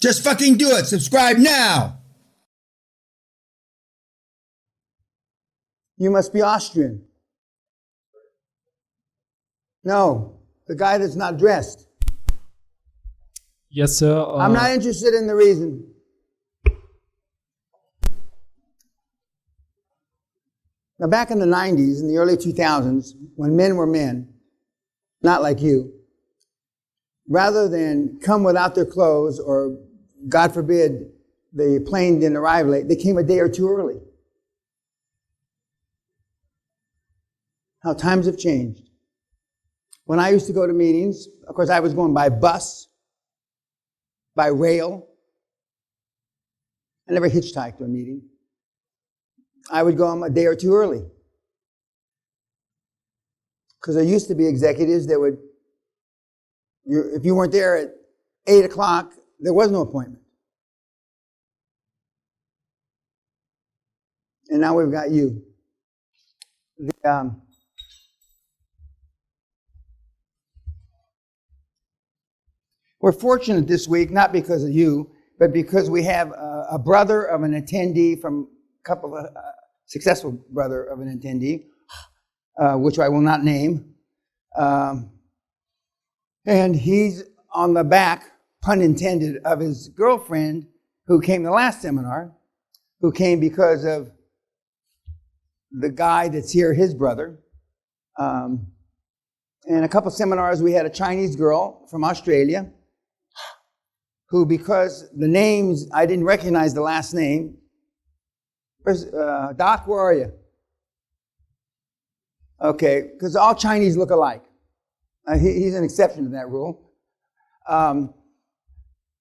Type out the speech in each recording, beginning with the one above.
Just fucking do it. Subscribe now. You must be Austrian. No, the guy that's not dressed. Yes, sir. I'm not interested in the reason. Now, back in the 90s, in the early 2000s, when men were men, not like you, rather than come without their clothes or, God forbid, the plane didn't arrive late, they came a day or two early. How times have changed. When I used to go to meetings, of course, I was going by bus, by rail. I never hitchhiked to a meeting. I would go a day or two early. Because there used to be executives that would, if you weren't there at 8 o'clock, there was no appointment. And now we've got you. We're fortunate this week, not because of you, but because we have a brother of an attendee from a couple of successful brother of an attendee, which I will not name. And he's on the back, pun intended, of his girlfriend who came to the last seminar, who came because of the guy that's here, his brother. And a couple seminars, we had a Chinese girl from Australia who, because the names, I didn't recognize the last name. Doc, where are you? Okay, because all Chinese look alike. He's an exception to that rule.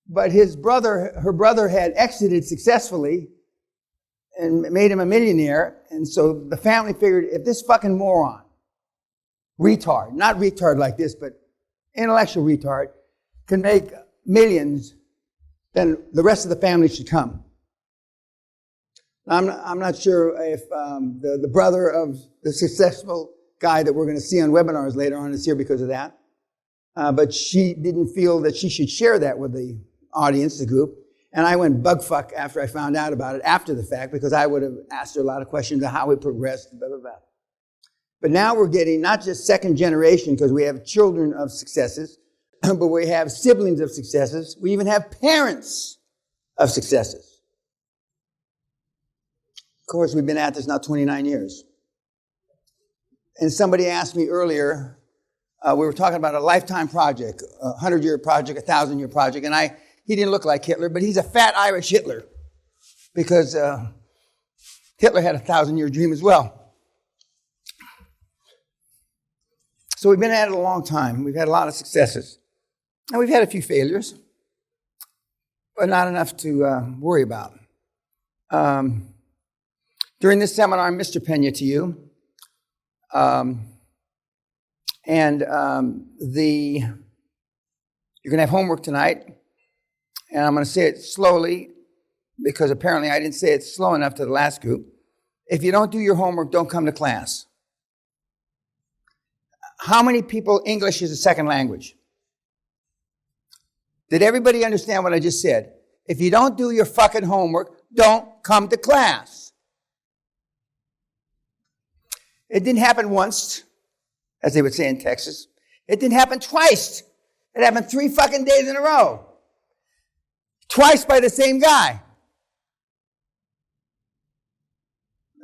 But her brother had exited successfully and made him a millionaire. And so the family figured, if this fucking moron, retard, not retard like this, but intellectual retard, can make millions, then the rest of the family should come. I'm not sure if the brother of the successful guy that we're going to see on webinars later on is here because of that. But she didn't feel that she should share that with the audience, the group. And I went bug fuck after I found out about it after the fact, because I would have asked her a lot of questions on how it progressed, blah, blah, blah. But now we're getting not just second generation, because we have children of successes, but we have siblings of successes. We even have parents of successes. Of course, we've been at this now 29 years. And somebody asked me earlier, we were talking about a lifetime project, a 100-year project, a 1,000-year project, and he didn't look like Hitler, but he's a fat Irish Hitler, because Hitler had a 1,000-year dream as well. So we've been at it a long time. We've had a lot of successes. And we've had a few failures, but not enough to worry about. During this seminar, Mr. Peña to you. You're going to have homework tonight, and I'm going to say it slowly, because apparently I didn't say it slow enough to the last group. If you don't do your homework, don't come to class. How many people English is a second language? Did everybody understand what I just said? If you don't do your fucking homework, don't come to class. It didn't happen once, as they would say in Texas. It didn't happen twice. It happened 3 fucking days in a row. Twice by the same guy.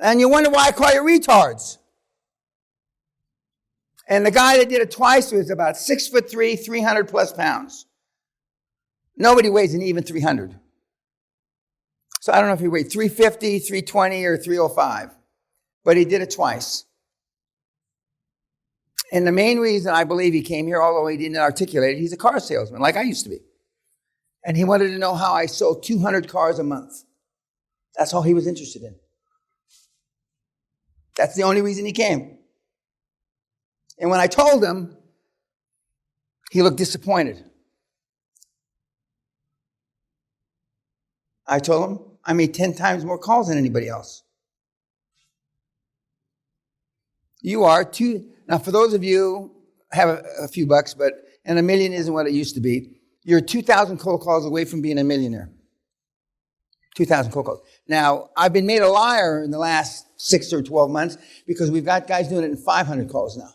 And you wonder why I call you retards. And the guy that did it twice was about 6'3", 300 plus pounds. Nobody weighs an even 300. So I don't know if he weighed 350, 320, or 305. But he did it twice. And the main reason I believe he came here, although he didn't articulate it, he's a car salesman, like I used to be. And he wanted to know how I sold 200 cars a month. That's all he was interested in. That's the only reason he came. And when I told him, he looked disappointed. I told him I made 10 times more calls than anybody else. You are too. Now, for those of you have a few bucks, and $1 million isn't what it used to be. You're 2,000 cold calls away from being a millionaire. 2,000 cold calls. Now, I've been made a liar in the last 6 or 12 months because we've got guys doing it in 500 calls now.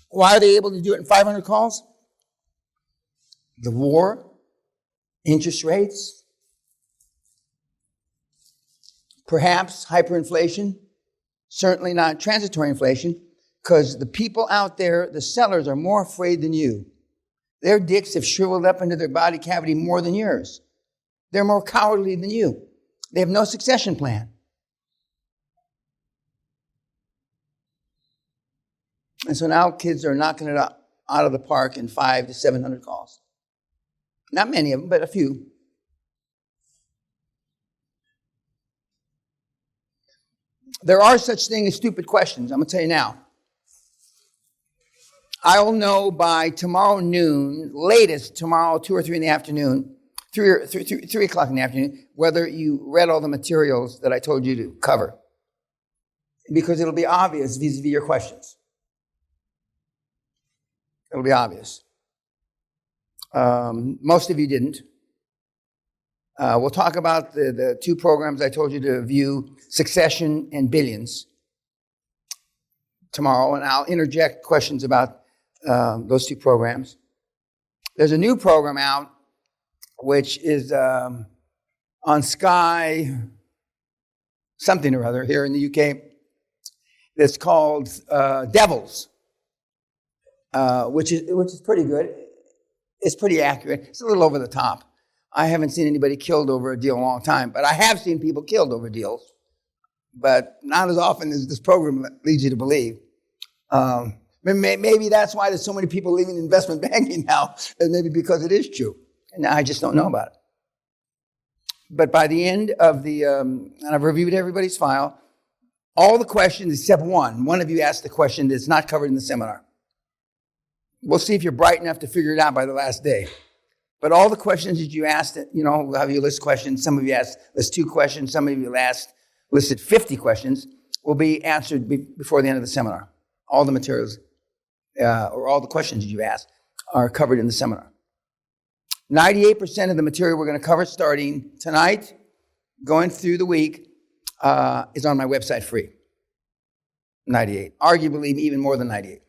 Why are they able to do it in 500 calls? The war, interest rates, perhaps hyperinflation, certainly not transitory inflation, because the people out there, the sellers, are more afraid than you. Their dicks have shriveled up into their body cavity more than yours. They're more cowardly than you. They have no succession plan. And so now kids are knocking it out of the park in 500 to 700 calls. Not many of them, but a few. There are such things as stupid questions. I'm going to tell you now. I will know by tomorrow noon, latest tomorrow, 2 or 3 in the afternoon, 3 o'clock in the afternoon, whether you read all the materials that I told you to cover. Because it'll be obvious vis-a-vis your questions. It'll be obvious. Most of you didn't. We'll talk about the 2 programs I told you to view, Succession and Billions, tomorrow, and I'll interject questions about those 2 programs. There's a new program out, which is on Sky something or other here in the UK. That's called Devils, which is pretty good. It's pretty accurate. It's a little over the top. I haven't seen anybody killed over a deal in a long time, but I have seen people killed over deals, but not as often as this program leads you to believe. Maybe that's why there's so many people leaving investment banking now, and maybe because it is true. And I just don't know about it. But by the end of and I've reviewed everybody's file, all the questions except one of you asked the question that's not covered in the seminar. We'll see if you're bright enough to figure it out by the last day. But all the questions that you asked, we'll have you list questions. Some of you list 2 questions. Some of you listed 50 questions will be answered before the end of the seminar. All the materials or all the questions that you asked are covered in the seminar. 98% of the material we're going to cover starting tonight, going through the week, is on my website free. 98. Arguably even more than 98.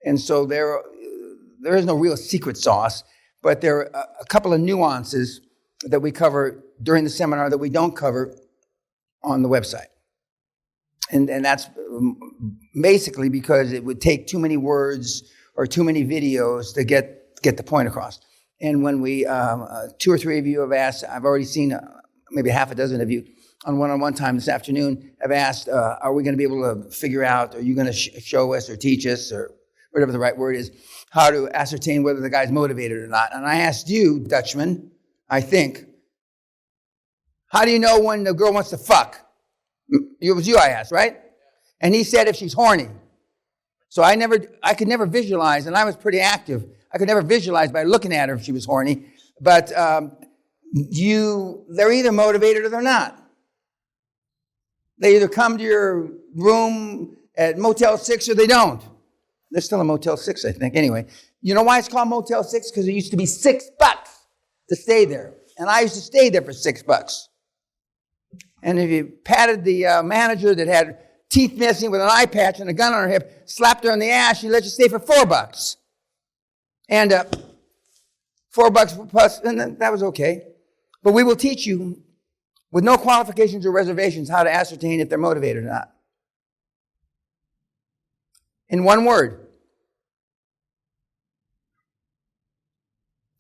And so there is no real secret sauce, but there are a couple of nuances that we cover during the seminar that we don't cover on the website. And that's basically because it would take too many words or too many videos to get the point across. And when we, 2 or 3 of you have asked, I've already seen maybe half a dozen of you on one-on-one time this afternoon have asked, are we going to be able to figure out, are you going to show us or teach us or whatever the right word is, how to ascertain whether the guy's motivated or not. And I asked you, Dutchman, I think, how do you know when the girl wants to fuck? It was you I asked, right? And he said if she's horny. So I could never visualize, and I was pretty active. I could never visualize by looking at her if she was horny. But they're either motivated or they're not. They either come to your room at Motel 6 or they don't. There's still a Motel 6, I think. Anyway, you know why it's called Motel 6? Because it used to be $6 to stay there. And I used to stay there for $6. And if you patted the manager that had teeth missing with an eye patch and a gun on her hip, slapped her on the ass, she let you stay for $4. And $4 plus, and that was okay. But we will teach you, with no qualifications or reservations, how to ascertain if they're motivated or not. In one word.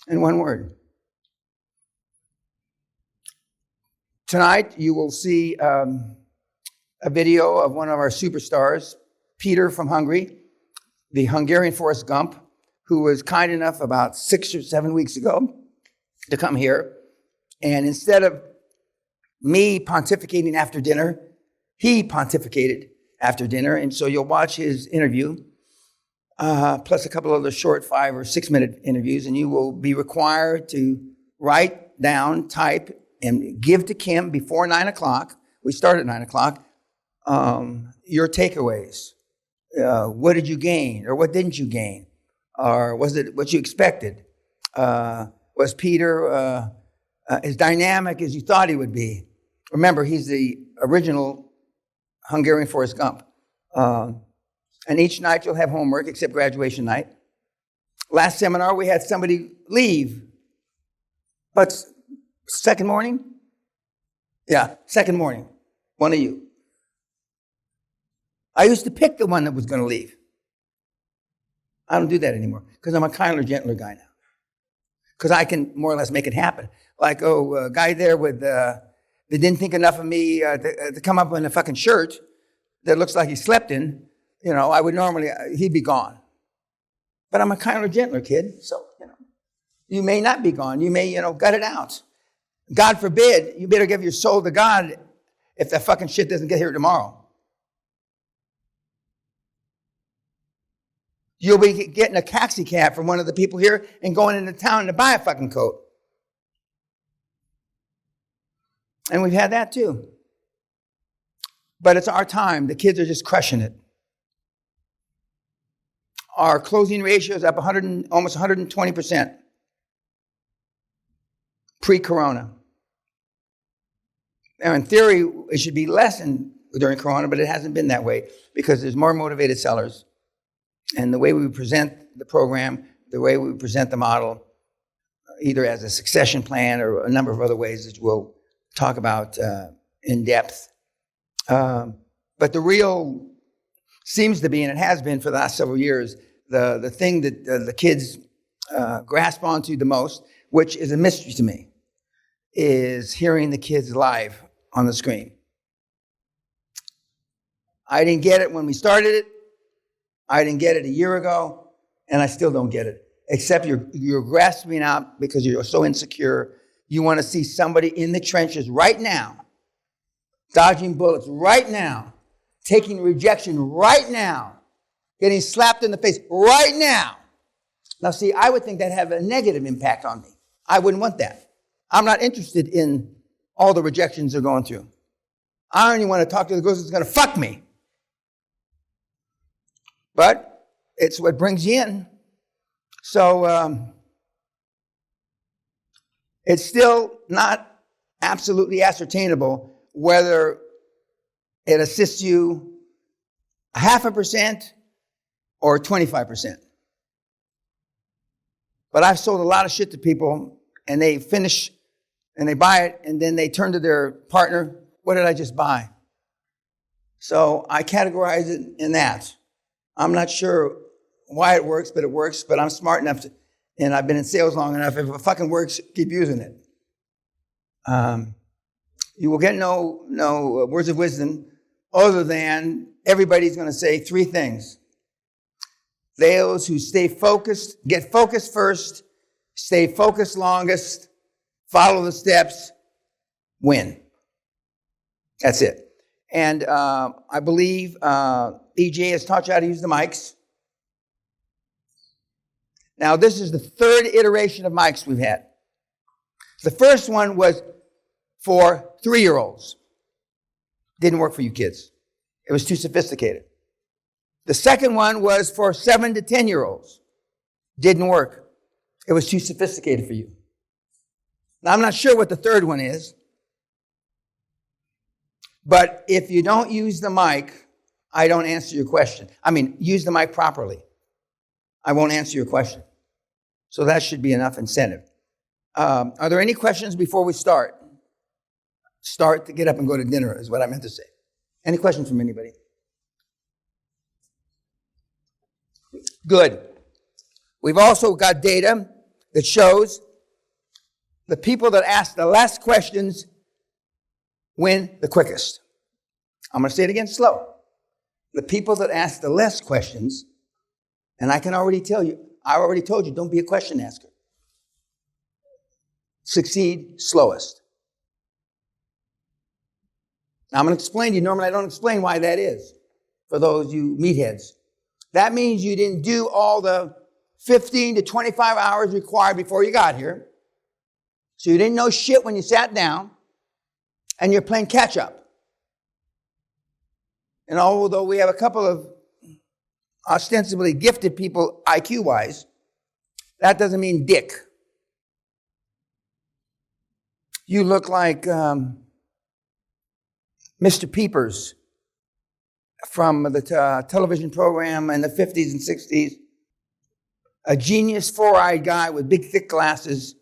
In one word. Tonight, you will see a video of one of our superstars, Peter from Hungary, the Hungarian Forrest Gump, who was kind enough about 6 or 7 weeks ago to come here. And instead of me pontificating after dinner, he pontificated after dinner. And so you'll watch his interview, plus a couple other short 5 or 6 minute interviews, and you will be required to write down, type, and give to Kim before 9 o'clock. We start at 9 o'clock. Your takeaways. What did you gain or what didn't you gain? Or was it what you expected? Was Peter as dynamic as you thought he would be? Remember, he's the original Hungarian Forrest Gump. And each night you'll have homework except graduation night. Last seminar, we had somebody leave. But second morning? Yeah, second morning. One of you. I used to pick the one that was going to leave. I don't do that anymore because I'm a kinder, gentler guy now. Because I can more or less make it happen. Like, a guy there with, that didn't think enough of me to come up in a fucking shirt that looks like he slept in. I would normally, he'd be gone. But I'm a kinder, gentler kid. So, you may not be gone. You may, gut it out. God forbid, you better give your soul to God if that fucking shit doesn't get here tomorrow. You'll be getting a taxi cab from one of the people here and going into town to buy a fucking coat. And we've had that too. But it's our time. The kids are just crushing it. Our closing ratio is up almost 120%. Pre-corona. Now, in theory, it should be less during corona, but it hasn't been that way because there's more motivated sellers. And the way we present the program, the way we present the model, either as a succession plan or a number of other ways that we'll talk about in depth. But the real seems to be, and it has been for the last several years, the thing that the kids grasp onto the most, which is a mystery to me, is hearing the kids live on the screen. I didn't get it when we started it. I didn't get it a year ago, and I still don't get it. Except you're grasping out because you're so insecure. You want to see somebody in the trenches right now, dodging bullets right now, taking rejection right now, getting slapped in the face right now. Now, see, I would think that'd have a negative impact on me. I wouldn't want that. I'm not interested in all the rejections they're going through. I only want to talk to the girl who's going to fuck me. But it's what brings you in. So it's still not absolutely ascertainable whether it assists you 0.5% or 25%. But I've sold a lot of shit to people, and they finish and they buy it, and then they turn to their partner, what did I just buy? So I categorize it in that. I'm not sure why it works, but I'm smart enough to, and I've been in sales long enough, if it fucking works, keep using it. You will get no words of wisdom other than everybody's going to say three things. Those who stay focused, get focused first, stay focused longest, follow the steps, win. That's it. And I believe EJ has taught you how to use the mics. Now, this is the third iteration of mics we've had. The first one was for 3-year-olds. Didn't work for you kids. It was too sophisticated. The second one was for 7 to 10-year-olds. Didn't work. It was too sophisticated for you. Now, I'm not sure what the third one is. But if you don't use the mic, I don't answer your question. I mean, use the mic properly. I won't answer your question. So that should be enough incentive. Are there any questions before we start? Start to get up and go to dinner is what I meant to say. Any questions from anybody? Good. We've also got data that shows the people that ask the less questions win the quickest. I'm going to say it again slow. The people that ask the less questions, and I already told you, don't be a question asker. Succeed slowest. Now I'm going to explain to you, normally I don't explain why that is for those you meatheads. That means you didn't do all the 15 to 25 hours required before you got here. So you didn't know shit when you sat down, and you're playing catch up. And although we have a couple of ostensibly gifted people IQ-wise, that doesn't mean dick. You look like Mr. Peepers from the television program in the 50s and 60s. A genius, four-eyed guy with big, thick glasses,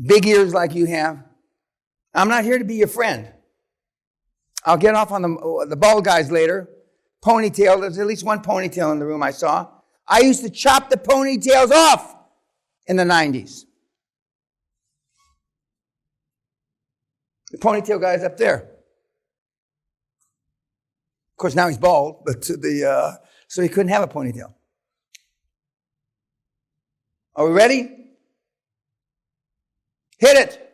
big ears like you have. I'm not here to be your friend. I'll get off on the bald guys later. Ponytail, there's at least one ponytail in the room I saw. I used to chop the ponytails off in the 90s. The ponytail guy's up there. Of course, now he's bald, but so he couldn't have a ponytail. Are we ready? Hit it.